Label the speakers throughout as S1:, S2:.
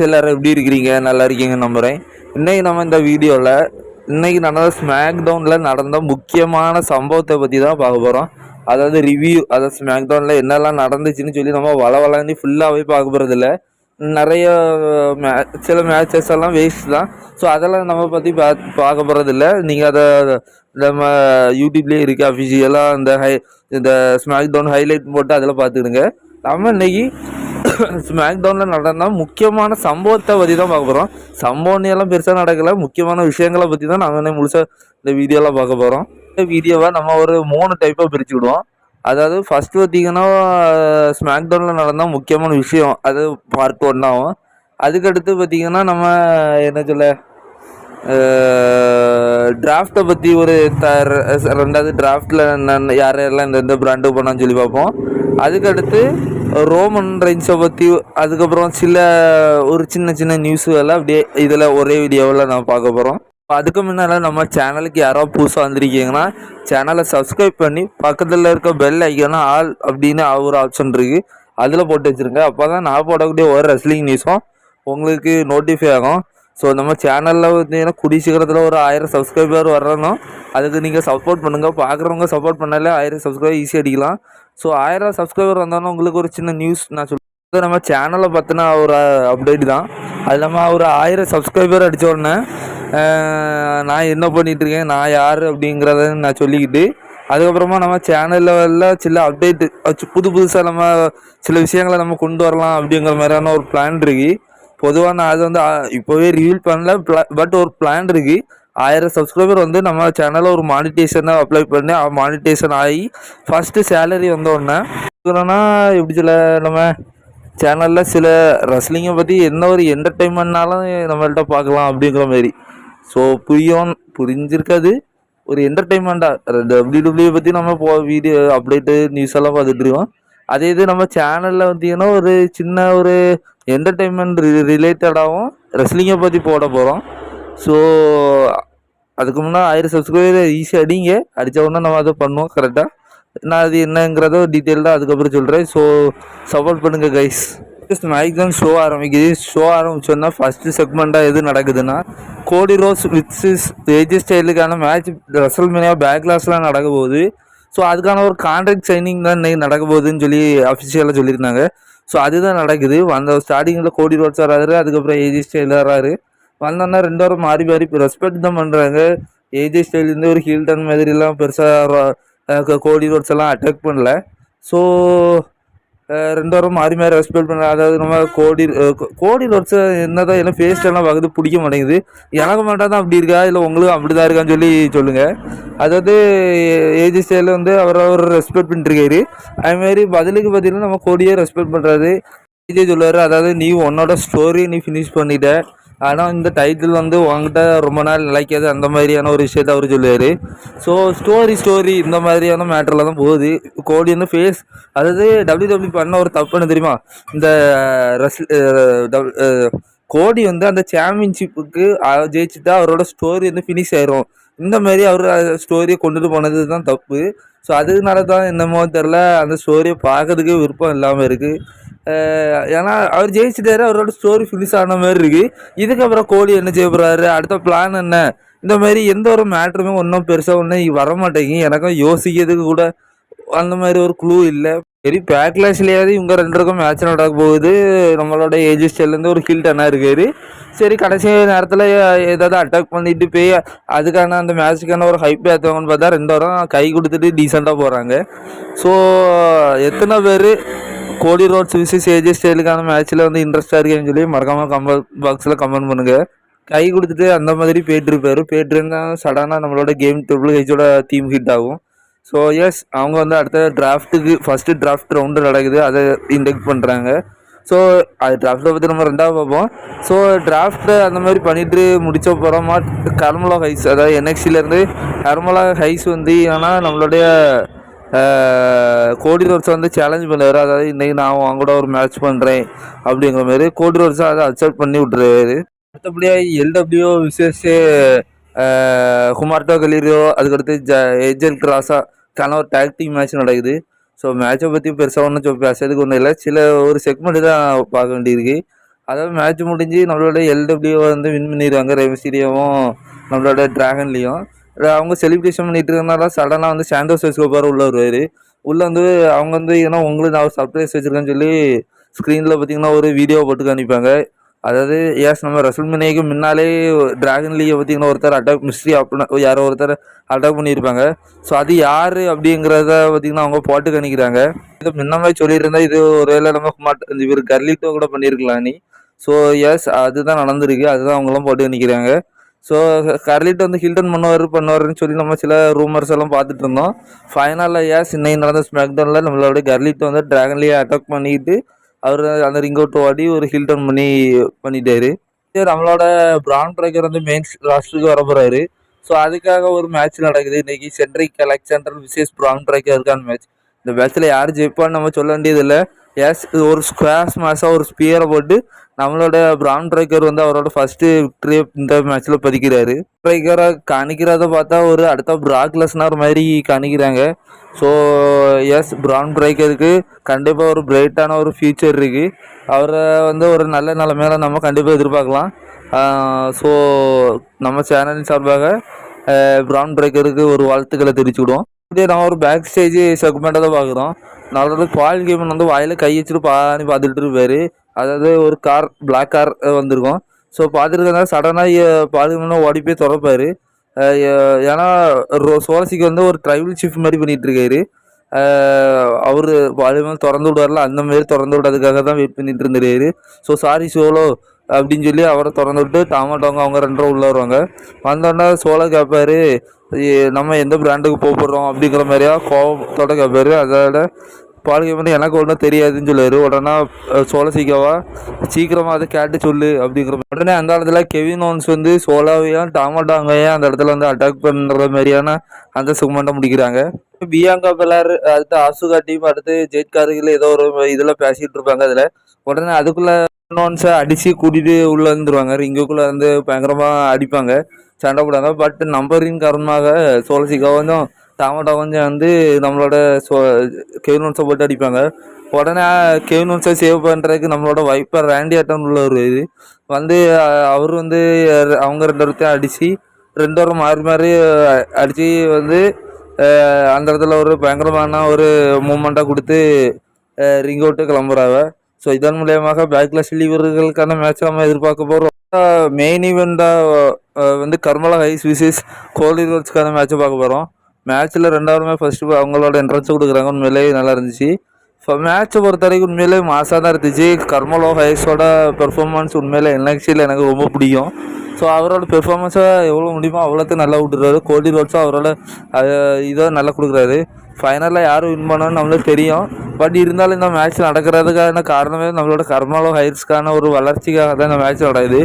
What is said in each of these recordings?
S1: எல்லாரும் எப்படி இருக்கிறீங்க? நல்லா இருக்கீங்கன்னு நம்புகிறேன். இன்னைக்கு நம்ம இந்த வீடியோவில் இன்னைக்கு நடந்த ஸ்மாக் டவுனில் நடந்த முக்கியமான சம்பவத்தை பற்றி தான் பார்க்க போகிறோம். அதாவது ரிவ்யூ, அதாவது ஸ்மாக் டவுனில் என்னெல்லாம் நடந்துச்சுன்னு சொல்லி நம்ம வளவளன்னு ஃபுல்லாகவே பார்க்க போகிறதில்ல. நிறைய சில மேட்சஸ் எல்லாம் வேஸ்ட் தான். ஸோ அதெல்லாம் நம்ம பற்றி பார்க்க போகிறதில்ல. நீங்கள் அதை நம்ம யூடியூப்லேயே இருக்குது அஃபிஷியலாக இந்த ஸ்மாக் டவுன் ஹைலைட் போட்டு அதில் பார்த்துடுங்க. நம்ம இன்னைக்கு ஸ்மாக் டவுனில் நடந்த முக்கியமான சம்பவத்தை பற்றி தான் பார்க்க போகிறோம். சம்பவம் எல்லாம் பெருசாக நடக்கலை, முக்கியமான விஷயங்களை பற்றி தான் நாங்கள் முழுசாக இந்த வீடியோலாம் பார்க்க போகிறோம். இந்த வீடியோவை நம்ம ஒரு 3 டைப்பாக பிரித்து விடுவோம். அதாவது ஃபஸ்ட்டு பார்த்தீங்கன்னா ஸ்மாக் டவுனில் நடந்த முக்கியமான விஷயம், அது பார்ட் 1 ஆகும். அதுக்கடுத்து பார்த்தீங்கன்னா நம்ம என்ன சொல்ல டிராஃப்டை பற்றி ஒரு ரெண்டாவது டிராஃப்டில் யாரெல்லாம் இந்த பிராண்டு போனான்னு சொல்லி பார்ப்போம். அதுக்கடுத்து ரோமன் ரெயின்ஸை பற்றி, அதுக்கப்புறம் ஒரு சின்ன சின்ன நியூஸுகள்லாம் அப்படியே இதில் ஒரே வீடியோவில் நம்ம பார்க்க போகிறோம். அதுக்கு முன்னால் நம்ம சேனலுக்கு யாரோ புதுசாக வந்திருக்கீங்கன்னா சேனலை சப்ஸ்கிரைப் பண்ணி பக்கத்தில் இருக்க பெல் ஐக்கான ஆல் அப்படின்னு ஒரு ஆப்ஷன் இருக்குது, அதில் போட்டு வச்சுருங்க. அப்போ தான் நான் போடக்கூடிய ஒரு ரெஸ்லிங் நியூஸும் உங்களுக்கு நோட்டிஃபை ஆகும். ஸோ நம்ம சேனலில் பார்த்தீங்கன்னா கூடிய சீக்கிரத்தில் ஒரு 1000 சப்ஸ்கிரைபர் வரணும். அதுக்கு நீங்கள் சப்போர்ட் பண்ணுங்கள். பார்க்குறவங்க சப்போர்ட் பண்ணாலே 1000 சப்ஸ்கிரைபர் ஈஸியாக அடிக்கலாம். ஸோ 1000 சப்ஸ்கிரைபர் வந்தாலும் உங்களுக்கு ஒரு சின்ன நியூஸ் நான் சொல்லுவேன். நம்ம சேனலை பார்த்தினா ஒரு அப்டேட் தான். அது இல்லாமல் ஒரு 1000 சப்ஸ்கிரைபர் அடித்த உடனே நான் என்ன பண்ணிகிட்ருக்கேன், நான் யார் அப்படிங்கிறத நான் சொல்லிக்கிட்டு, அதுக்கப்புறமா நம்ம சேனலில் சில அப்டேட்டு புதுசாக நம்ம சில விஷயங்களை நம்ம கொண்டு வரலாம் அப்படிங்கிற மாதிரியான ஒரு பிளான் இருக்குது. பொதுவாக நான் அது இப்போவே ரிவீல் பண்ணல, பட் ஒரு பிளான் இருக்குது. 1000 சப்ஸ்கிரைபர் நம்ம சேனலில் ஒரு மானிட்டேஷனை அப்ளை பண்ணி மானிட்டேஷன் ஆகி ஃபஸ்ட்டு சேலரி வந்தோடனே எப்படி சொல்ல, நம்ம சேனலில் சில ரெஸ்லிங்கை பற்றி என்ன ஒரு என்டர்டெயின்மெண்ட்னாலும் நம்மள்கிட்ட பார்க்கலாம் அப்படிங்கிற மாதிரி. ஸோ புரிஞ்சிருக்காது, ஒரு என்டர்டெயின்மெண்ட்டாக WWE பற்றி நம்ம வீடியோ அப்டேட்டு நியூஸ் எல்லாம் பார்த்துட்ருக்கோம். அதே இது நம்ம சேனலில் பார்த்தீங்கன்னா ஒரு சின்ன ஒரு என்டர்டெயின்மெண்ட் ரிலேட்டடாகவும் ரெஸ்லிங்கை பற்றி போட போகிறோம். ஸோ அதுக்கு முன்னே 1000 சப்ஸ்கிரைபர் ஈஸியாக அடிங்க. அடித்த உடனே நம்ம அதை பண்ணுவோம் கரெக்டாக. நான் அது என்னங்கிறதோ டீட்டெயில்டாக அதுக்கப்புறம் சொல்கிறேன். ஸோ சப்போர்ட் பண்ணுங்கள் கைஸ். ஸ்மாக் டவுன் ஷோ ஆரம்பிக்குது. ஷோ ஆரம்பிச்சோன்னா ஃபஸ்ட்டு செக்மெண்ட்டாக எது நடக்குதுன்னா, கோடி ரோட்ஸ் வித்ஸ் ஏஜி ஸ்டைலுக்கான மேட்ச் ரெசல்மேனியா பேக்லாஸ்லாம் நடக்க போகுது. ஸோ அதுக்கான ஒரு கான்ட்ராக்ட் சைனிங் தான் இன்றைக்கி நடக்க போகுதுன்னு சொல்லி அஃபிஷியலாக சொல்லியிருந்தாங்க. ஸோ அதுதான் நடக்குது. ஸ்டார்டிங்கில் கோடி ரோட்ஸ் வராரு, அதுக்கப்புறம் ஏஜி ஸ்டைல் வராரு. வந்தோன்னா 2 பேரும் மாறி மாறி ரெஸ்பெக்ட் தான் பண்ணுறாங்க. ஏஜி ஸ்டைல்லேருந்து ஒரு ஹீல்டன் மாதிரிலாம் பெருசாக கோடி ரோட்ஸ் எல்லாம் அட்டாக் பண்ணல. ஸோ 2 பேரும் மாறி மாறி ரெஸ்பெக்ட் பண்ணல. அதாவது நம்ம கோடி ரோட்ஸை என்னதான் எல்லாம் ஃபேஸ்டெல்லாம் பார்க்குறது பிடிக்க மாட்டேங்குது. எனக்கு மட்டும் தான் அப்படி இருக்கா, இல்லை உங்களுக்கு அப்படி தான் இருக்கான்னு சொல்லி சொல்லுங்கள். அதாவது ஏஜி ஸ்டைலில் அவர் ரெஸ்பெக்ட் பண்ணிட்டுருக்காரு. அதுமாரி பதிலுக்கு பார்த்தீங்கன்னா நம்ம கோடியே ரெஸ்பெக்ட் பண்ணுறாரு. ஏஜே சொல்லுவார், அதாவது நீ உன்னோட ஸ்டோரி நீ ஃபினிஷ் பண்ணிட்ட, ஆனால் இந்த டைட்டில் உங்ககிட்ட ரொம்ப நாள் நிலைக்காது, அந்த மாதிரியான ஒரு விஷயத்த அவர் சொல்லுவார். ஸோ ஸ்டோரி இந்த மாதிரியான மேட்டரில் தான் போகுது. கோடி ஃபேஸ், அதாவது WWE பண்ண ஒரு தப்புன்னு தெரியுமா, இந்த கோடி அந்த சாம்பியன்ஷிப்புக்கு ஜெயிச்சுட்டா அவரோட ஸ்டோரி ஃபினிஷ் ஆயிரும். இந்த மாதிரி அவர் ஸ்டோரியை கொண்டுட்டு போனது தான் தப்பு. ஸோ அதனால தான் என்னமோ தெரில, அந்த ஸ்டோரியை பார்க்கறதுக்கே விருப்பம் இல்லாமல் இருக்குது. ஏன்னா அவர் ஜெயிச்சிட்டாரு, அவரோட ஸ்டோரி ஃபினிஷ் ஆன மாதிரி இருக்குது. இதுக்கப்புறம் கோலி என்ன செய்ய போகிறாரு, அடுத்த பிளான் என்ன, இந்த மாதிரி எந்த ஒரு மேட்ருமே ஒன்றும் பெருசாக ஒன்றும் வரமாட்டேங்க. எனக்கும் யோசிக்கிறதுக்கு கூட அந்த மாதிரி ஒரு க்ளூ இல்லை. சரி, பேக்லாஷ்லேயாவது இவங்க 2 பேருக்கும் மேட்ச் நடக்க போகுது. நம்மளோட ஏஜி ஸ்டைல்லேருந்து ஒரு ஹில்டனாக இருக்காரு. சரி, கடைசி நேரத்தில் ஏதாவது அட்டாக் பண்ணிட்டு போய் அதுக்கான அந்த மேட்ச்சுக்கான ஒரு ஹைப் ஏற்றுவாங்கன்னு பார்த்தா 2 பேரும் கை கொடுத்துட்டு டீசெண்டாக போகிறாங்க. ஸோ எத்தனை பேர் கோடி ரோட்ஸ் விசஸ் ஏஜி ஸ்டைலுக்கான மேட்ச்சில் இன்ட்ரெஸ்டாக இருக்கேன்னு சொல்லி மறக்காமல் கமெண்ட் பாக்ஸில் கமெண்ட் பண்ணுங்கள். கை கொடுத்துட்டு அந்த மாதிரி போய்ட்டுருந்தா சடனாக நம்மளோட கேம் ட்ரிபிள் ஹெச்சோட டீம் ஹிட் ஆகும். ஸோ எஸ், அவங்க அடுத்த டிராஃப்ட்டுக்கு ஃபஸ்ட்டு டிராஃப்ட் ரவுண்டு நடக்குது, அதை இன்டெக்ட் பண்ணுறாங்க. ஸோ அது டிராஃப்ட்டை பற்றி நம்ம 2ஆவது பார்ப்போம். ஸோ டிராஃப்ட்டு அந்த மாதிரி பண்ணிட்டு முடித்த போகிறோமா கர்மலா ஹைஸ், அதாவது NXTலேருந்து கர்மலா ஹைஸ் ஆனால் நம்மளுடைய கோடி ரோட்ஸை சேலஞ்ச் பண்ணுவார். அதாவது இன்றைக்கி நான் அவங்க கூட ஒரு மேட்ச் பண்ணுறேன் அப்படிங்கிற மாதிரி கோடி ரோட்ஸை அதை அக்செப்ட் பண்ணி விட்டுருவாரு. அடுத்தபடியாக LWO விசேஷ ஹுமார்டோ கலீரியோ, அதுக்கடுத்து ஏஜல் கிராஸாக்கான ஒரு டேக் டீம் மேட்ச் நடக்குது. ஸோ மேட்சை பற்றி பெருசாக ஒன்றும் பேசுறதுக்கு ஒன்றும் இல்லை, ஒரு செக்மெண்ட்டு தான் பார்க்க வேண்டியிருக்கு. அதாவது மேட்ச் முடிஞ்சு நம்மளோட எல்டபிள்யூ வந்து வின் பண்ணிடுவாங்க, ரெமிஸ்டீரியோவும் நம்மளோட டிராகன்லேயும். அவங்க செலிப்ரேஷன் பண்ணிட்டு இருக்கனால சடனாக வந்து சாண்டோஸ் எஸ்கோபார் உள்ள வருவார். உள்ளே வந்து அவங்க வந்து ஏன்னா உங்களுக்கு நான் சர்ப்ரைஸ் வச்சுருக்கேன்னு சொல்லி ஸ்க்ரீனில் பார்த்தீங்கன்னா ஒரு வீடியோ போட்டு காமிப்பாங்க. அதாவது நம்ம ரெசல்மேனியாக்கு முன்னாலே டிராகன் லீயை பார்த்தீங்கன்னா ஒருத்தர் அட்டாக் மிஸ்ட்ரி அப்படின்னு யாரோ ஒருத்தர் அட்டாக் பண்ணியிருப்பாங்க. ஸோ அது யார் அப்படிங்கிறத பார்த்தீங்கன்னா அவங்க போட்டு கணிக்கிறாங்க. இது முன்னமே சொல்லியிருந்தா இது ஒருவேளை நம்ம இவர் கர்லிட்டோ கூட பண்ணியிருக்கலாம் நீ. ஸோ அதுதான் நடந்திருக்கு, அதுதான் அவங்களும் போட்டு கணிக்கிறாங்க. ஸோ கர்லிட்டோ வந்து ஹில்டன் பண்ணுவாருன்னு சொல்லி நம்ம சில ரூமர்ஸ் எல்லாம் பார்த்துட்டு இருந்தோம். ஃபைனலில் இன்னைக்கு நடந்த ஸ்மாக்டவுனில் நம்மளோட கர்லிட்டோ வந்து டிராகன்லேயே அட்டாக் பண்ணிட்டு அவர் அந்த ரிங் அவுட் ஓடி ஒரு ஹில்டன் பண்ணிட்டாரு. நம்மளோட பிரான் பிரேக்கர் வந்து மெயின் ராஸ்டருக்கு வர போறாரு. ஸோ அதுக்காக ஒரு மேட்ச் நடக்குது இன்னைக்கு. சென்ட்ரிக் அலெக்சாண்டர் விசேஷ் பிரான் பிரேக்கருக்கான மேட்ச். இந்த மேட்ச்ல யார் ஜெயிப்பான்னு நம்ம சொல்ல வேண்டியது இல்லை. ஒரு ஸ்குவாஷ் மேட்சாக ஒரு ஸ்பியரை போட்டு நம்மளோட பிரான் பிரேக்கர் வந்து அவரோட ஃபர்ஸ்ட் விக்டரி இந்த மேட்ச்ல பதிக்கிறாரு. பிரேக்கரை காணிக்கிறத பார்த்தா ஒரு அடுத்த பிராக் லெஸ்னர் மாதிரி காணிக்கிறாங்க. ஸோ பிரான் பிரேக்கருக்கு கண்டிப்பாக ஒரு பிரைட்டான ஒரு ஃபியூச்சர் இருக்குது. அவரை வந்து ஒரு நல்ல நிலைமையில நம்ம கண்டிப்பாக எதிர்பார்க்கலாம். ஸோ நம்ம சேனலின் சார்பாக பிரான் பிரேக்கருக்கு ஒரு வாழ்த்துக்களை தெரிவிச்சுக்கிடுவோம். இதே நம்ம ஒரு பேக் ஸ்டேஜ் செக்மெண்ட்டை தான் பார்க்குறோம். நல்ல பால் கேமன் வந்து வாயில் கை வச்சுட்டு பார்த்துட்டு இருப்பாரு. அதாவது ஒரு பிளாக் கார் வந்திருக்கும். ஸோ பார்த்துருக்கனால சடனாக பால் கேமன் ஓடி போய் திறப்பாரு. ஏன்னா சோலசிக்கு வந்து ஒரு ட்ரைவல் ஷிஃப்ட் மாதிரி பண்ணிட்டு இருக்காரு. அவர் வால்யூம் திறந்து விடுவார்ல, அந்த மாதிரி திறந்து விடாதுக்காக தான் வெயிட் பண்ணிட்டு இருந்துருக்காரு. ஸோ சாரி சோலோ அப்படின்னு சொல்லி அவரை திறந்து விட்டு டாமாட்டோங்க அவங்க 2 உள்ள வருவாங்க. வந்தோடனே சோலோ கேட்பாரு, நம்ம எந்த பிராண்டுக்கு போகிறோம் அப்படிங்கிற மாதிரியா கோபத்தோட கேட்பாரு. அதோட பால் வந்து எனக்கு ஒன்றும் தெரியாதுன்னு சொல்லுவார். உடனே சோலசிக்காவா சீக்கிரமாக அதை கேட்டு சொல்லு அப்படிங்கிற உடனே அந்த இடத்துல கெவின் ஓன்ஸ் வந்து சோலாவையும் டாமாட்டாங்கையும் அந்த இடத்துல வந்து அட்டாக் பண்ணுற மாதிரியான அந்த செக்மெண்ட்டை முடிக்கிறாங்க. பியாங்கா பெலார் அடுத்து ஆசுகா டீம் அடுத்து ஜெயிட் கார்கள் ஏதோ ஒரு இதில் பேசிகிட்டு இருப்பாங்க. அதில் உடனே அதுக்குள்ளே ஓன்ஸை அடித்து கூட்டிகிட்டு உள்ளே வந்துடுவாங்க. ரிங்குக்குள்ளே வந்து பயங்கரமாக அடிப்பாங்க, சண்டை போடுவாங்க. பட் நம்பரின் காரணமாக சோலசிக்கா கொஞ்சம் டாமாட்டோ கொஞ்சம் வந்து நம்மளோட கெவின் ஓன்ஸை போட்டு அடிப்பாங்க. உடனே கெவின் ஓன்ஸை சேவ் பண்ணுறதுக்கு நம்மளோட வைப்பர் ரேண்டி ஆட்டன் உள்ளவர் வந்து அவர் வந்து அவங்க 2 பேர்த்தையும் அடித்து 2 பேரும் மாறி மாறி அடித்து வந்து அந்த இடத்துல ஒரு பயங்கரமான ஒரு மூமெண்ட்டாக கொடுத்து ரிங் அவுட்டு கிளம்புறாங்க. ஸோ இதன் மூலியமாக பேக்லாஷ் லீவர்களுக்கான மேட்ச் நம்ம எதிர்பார்க்க போகிறோம். மெயின் ஈவெண்ட்டாக வந்து கர்மலா ஹைஸ் விசஸ் கோலி ரோட்ஸ்க்கான மேட்ச்சை பார்க்க போகிறோம். மேட்ச்சில் 2வதுமே ஃபஸ்ட்டு அவங்களோட என்ட்ரன்ஸை கொடுக்குறாங்க. உண்மையிலேயே நல்லா இருந்துச்சு. மேட்ச்சை பொறுத்த வரைக்கும் உண்மையிலே மாசாக தான் இருந்துச்சு. கர்மலோ ஹைஸோட பெர்ஃபார்மன்ஸ் உண்மையிலே என்எக்ஸ்டியில் எனக்கு ரொம்ப பிடிக்கும். ஸோ அவரோட பெர்ஃபார்மன்ஸை எவ்வளோ முடியுமோ அவ்வளோத்தையும் நல்லா விட்டுறாரு. கோலி ரோட்ஸும் அவரோட இதை நல்லா கொடுக்குறாரு. ஃபைனலில் யார் வின் பண்ணணும்னு நம்மளுக்கு தெரியும். பட் இருந்தாலும் இந்த மேட்ச் நடக்கிறதுக்கான காரணமே நம்மளோட கர்மலோ ஹைட்ஸ்க்கான ஒரு வளர்ச்சிக்காக தான் இந்த மேட்ச் நடக்குது.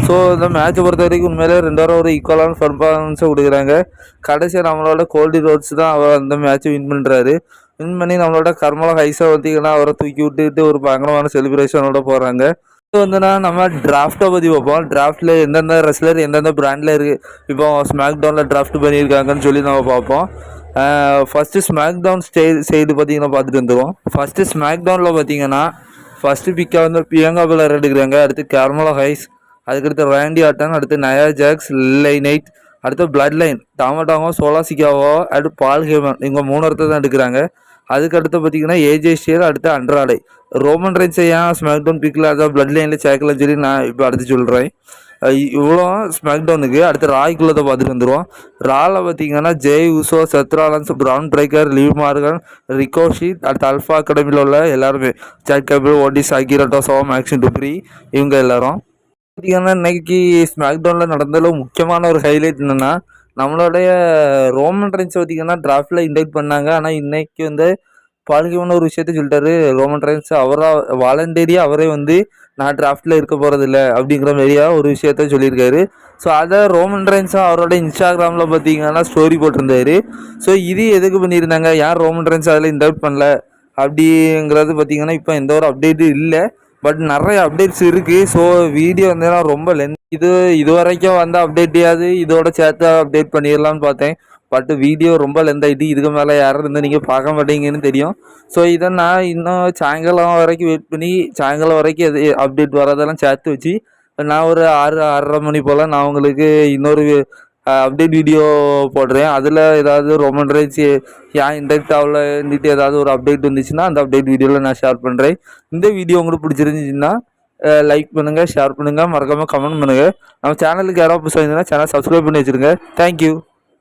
S1: ஸோ இந்த மேட்ச்சை பொறுத்த வரைக்கும் உண்மையிலே 2 பேரும் ஒரு ஈக்குவலான பெர்ஃபார்மன்ஸை கொடுக்குறாங்க. கடைசியாக நம்மளோட கோலி ரோட்ஸ் தான் அவர் அந்த மேட்ச்சை வின் பண்ணுறாரு. வின் பண்ணி நம்மளோட கர்மலோ ஹைஸை பார்த்திங்கன்னா அவரை தூக்கி விட்டுட்டு ஒரு பயங்கரமான செலிப்ரேஷனோட போகிறாங்க. இது வந்துன்னா நம்ம டிராஃப்டை பற்றி பார்ப்போம். டிராஃப்டில் எந்தெந்த ரெஸ்லர் எந்தெந்த பிராண்டில் இருக்குது இப்போ ஸ்மாக் டவுனில் டிராஃப்ட் பண்ணியிருக்காங்கன்னு சொல்லி நம்ம பார்ப்போம். ஃபஸ்ட்டு ஸ்மாக் டவுன் சைடு பார்த்திங்கன்னா பார்த்துட்டு வந்துடுவோம். ஃபஸ்ட்டு ஸ்மாக் டவுனில் பார்த்திங்கன்னா ஃபஸ்ட்டு பிக்காக வந்து பியங்கா பெலார் எடுக்கிறாங்க. அடுத்து கர்மலோ ஹைஸ், அதுக்கடுத்து ரேண்டி ஆட்டன், அடுத்து நயா ஜாக்ஸ், லைனைட், அடுத்து பிளட் லைன் டாமாட்டாங்கோ சோலாசிக்காவோ அடுத்து பால் ஹேமன் இவங்க 3 இடத்த தான் எடுக்கிறாங்க. அதுக்கடுத்து பார்த்திங்கன்னா ஏஜே ஸ்டீல், அடுத்து அண்ட்ராடை. ரோமன் ரெயின்ஸை ஏன் ஸ்மாக் டவுன் பிக்கில் அதான் பிளட் லைனில் சேர்க்கலன்னு சொல்லி நான் இப்போ அடுத்து சொல்கிறேன். இவ்வளோ ஸ்மாக் டவுனுக்கு அடுத்து ராய்க்குள்ளதை பார்த்துட்டு வந்துடுவோம். ராவில் பார்த்திங்கன்னா Jey Uso, Seth Rollins, Bron Breakker, Liv Morgan, Ricochet, அடுத்து அல்ஃபா அகாடமியில் உள்ள எல்லாருமே Chad Gable, Otis, Akira Tozawa, Maxxine Dupri இவங்க எல்லாரும் பார்த்திங்கன்னா இன்னைக்கு ஸ்மாக் டவுனில் நடந்ததில் முக்கியமான ஒரு ஹைலைட் என்னென்னா நம்மளுடைய ரோமன் ரெயின்ஸ் பார்த்திங்கன்னா டிராஃப்டில் இன்வைட் பண்ணாங்க. ஆனால் இன்னைக்கு வந்து பால்கிவன் ஒரு விஷயத்த சொல்லிட்டாரு. ரோமன் ரெயின்ஸ் அவராக வாலண்டரியாக அவரே வந்து நான் டிராஃப்டில் இருக்க போகிறதில்ல அப்படிங்கிற மாதிரியா ஒரு விஷயத்த சொல்லியிருக்காரு. ஸோ அதை ரோமன் ரெயின்ஸும் அவரோட இன்ஸ்டாகிராமில் பார்த்திங்கன்னா ஸ்டோரி போட்டிருந்தாரு. ஸோ இது எதுக்கு பண்ணியிருந்தாங்க, யார் ரோமன் ரெயின்ஸ் அதில் இன்வைட் பண்ணல அப்படிங்கிறது பார்த்திங்கன்னா இப்போ எந்த ஒரு அப்டேட்டும் இல்லை. பட் நிறைய அப்டேட்ஸ் இருக்குது. ஸோ வீடியோ வந்து ரொம்ப இது வரைக்கும் வந்த அப்டேட்டையாவது இதோட சேர்த்து அப்டேட் பண்ணிடலான்னு பார்த்தேன். பட் வீடியோ ரொம்ப லென்த் ஆகிட்டு இதுக்கு மேலே யாரும் இருந்தால் நீங்கள் பார்க்க மாட்டீங்கன்னு தெரியும். ஸோ இதை நான் இன்னும் சாயங்காலம் வரைக்கும் வெயிட் பண்ணி சாயங்காலம் வரைக்கும் எது அப்டேட் வரதெல்லாம் சேர்த்து வச்சு நான் ஒரு 6-6:30 மணி போல் நான் உங்களுக்கு இன்னொரு அப்டேட் வீடியோ போடுறேன். அதில் ஏதாவது ரோமன் ரெயின்ஸ் ஏன் இன்டெக்ட் ஆகலன்னுட்டு ஏதாவது ஒரு அப்டேட் வந்துச்சுன்னா அந்த அப்டேட் வீடியோவில் நான் ஷேர் பண்ணுறேன். இந்த வீடியோ உங்களுக்கு பிடிச்சிருந்துச்சுன்னா லைக் பண்ணுங்கள், ஷேர் பண்ணுங்கள், மறக்காமல் கமெண்ட் பண்ணுங்கள். நம்ம சேனலுக்கு யாராவது புதுசாக இருந்ததுன்னா சேனல் சப்ஸ்கிரைப் பண்ணி வச்சுருங்க. தேங்க்யூ.